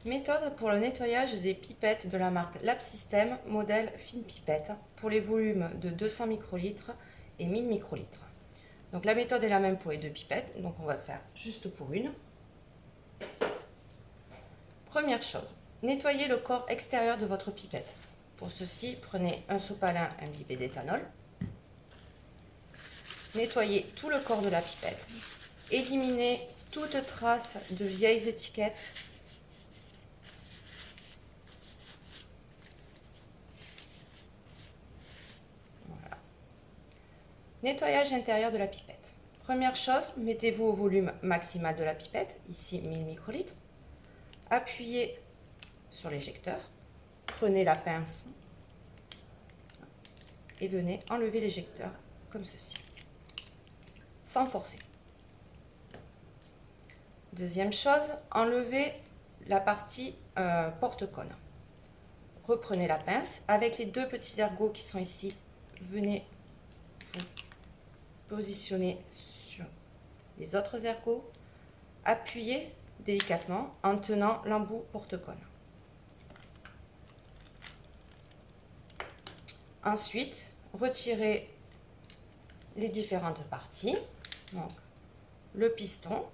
Méthode pour le nettoyage des pipettes de la marque Lab System, modèle fine pipette, pour les volumes de 200 microlitres et 1000 microlitres. Donc la méthode est la même pour les deux pipettes, donc on va faire juste pour une. Première chose, nettoyez le corps extérieur de votre pipette. Pour ceci, prenez un sopalin imbibé d'éthanol. Nettoyez tout le corps de la pipette. Éliminez toute trace de vieilles étiquettes. Voilà. Nettoyage intérieur de la pipette. Première chose, mettez-vous au volume maximal de la pipette, ici 1000 microlitres. Appuyez sur l'éjecteur. Prenez la pince et venez enlever l'éjecteur comme ceci, sans forcer. Deuxième chose, enlevez la partie porte-cône. Reprenez la pince avec les deux petits ergots qui sont ici. Venez vous positionner sur les autres ergots. Appuyez délicatement en tenant l'embout porte-cône. Ensuite, retirez les différentes parties. Donc, le piston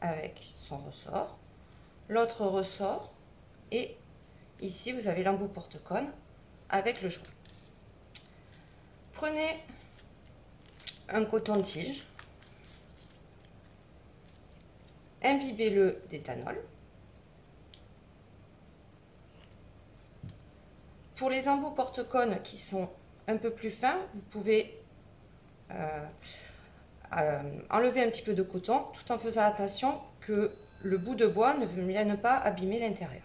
avec son ressort, l'autre ressort, et ici vous avez l'embout porte-cône avec le joint. Prenez un coton-tige, imbibez-le d'éthanol. Pour les embouts porte-cône qui sont un peu plus fins, vous pouvez enlever un petit peu de coton tout en faisant attention que le bout de bois ne vienne pas abîmer l'intérieur.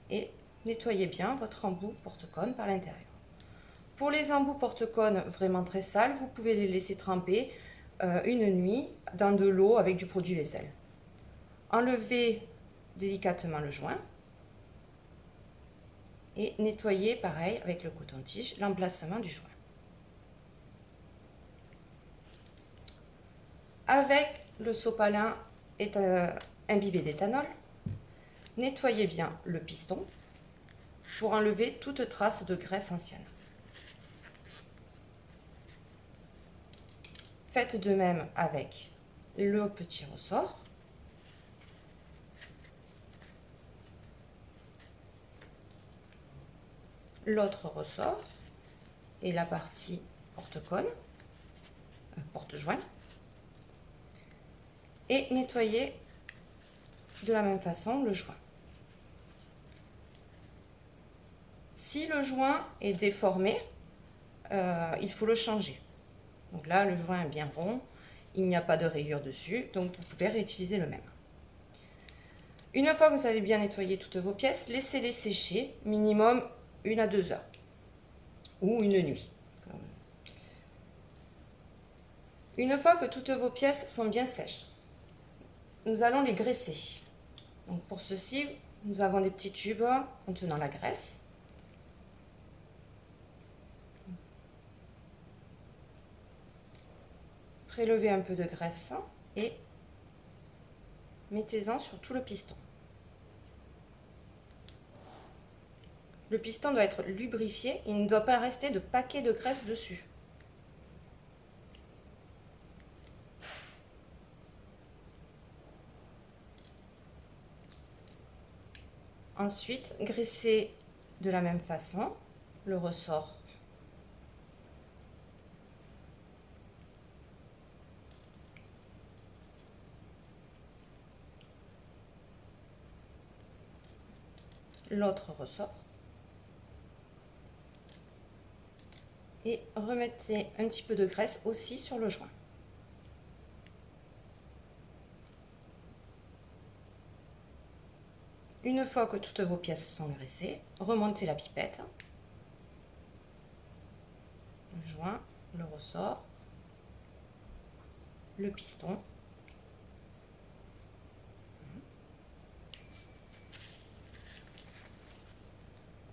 Et nettoyez bien votre embout porte-cône par l'intérieur. Pour les embouts porte-cône vraiment très sales, vous pouvez les laisser tremper une nuit dans de l'eau avec du produit vaisselle. Enlevez délicatement le joint et nettoyez pareil avec le coton-tige l'emplacement du joint. Avec le sopalin imbibé d'éthanol, nettoyez bien le piston pour enlever toute trace de graisse ancienne. Faites de même avec le petit ressort. L'autre ressort et la partie porte-cône, porte-joint. Et nettoyez de la même façon le joint. Si le joint est déformé, il faut le changer. Donc là, le joint est bien rond, il n'y a pas de rayures dessus, donc vous pouvez réutiliser le même. Une fois que vous avez bien nettoyé toutes vos pièces, laissez-les sécher minimum 1 à 2 heures ou une nuit. Une fois que toutes vos pièces sont bien sèches, nous allons les graisser. Donc pour ceci, nous avons des petits tubes contenant la graisse. Prélevez un peu de graisse et mettez-en sur tout le piston. Le piston doit être lubrifié, il ne doit pas rester de paquets de graisse dessus. Ensuite, graissez de la même façon le ressort. L'autre ressort. Et remettez un petit peu de graisse aussi sur le joint. Une fois que toutes vos pièces sont graissées, remontez la pipette, le joint, le ressort, le piston.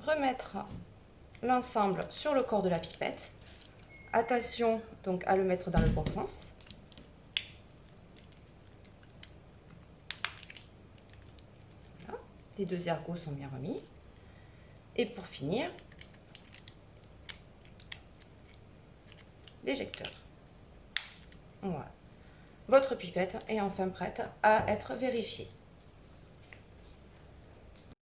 Remettre l'ensemble sur le corps de la pipette. Attention donc à le mettre dans le bon sens. Les 2 ergots sont bien remis. Et pour finir, l'éjecteur. Voilà. Votre pipette est enfin prête à être vérifiée.